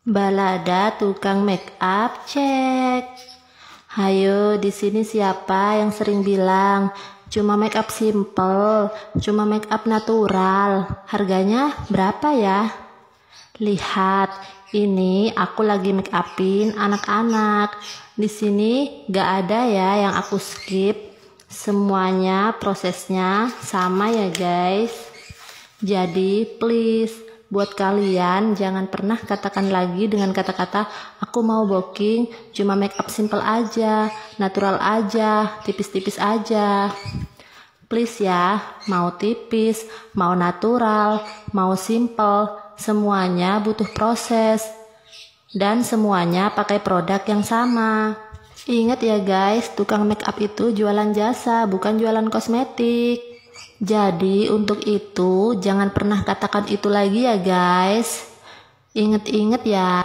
Balada tukang make up cek. Hayo, di sini siapa yang sering bilang cuma make up simple, cuma make up natural. Harganya berapa ya? Lihat, ini aku lagi make upin anak-anak. Di sini gak ada ya yang aku skip. Semuanya prosesnya sama ya guys. Jadi please, buat kalian jangan pernah katakan lagi dengan kata-kata aku mau booking cuma make up simple aja, natural aja, tipis-tipis aja. Please ya, mau tipis, mau natural, mau simple, semuanya butuh proses. Dan semuanya pakai produk yang sama. Ingat ya guys, tukang make up itu jualan jasa, bukan jualan kosmetik. Jadi untuk itu jangan pernah katakan itu lagi ya guys. Ingat-ingat ya.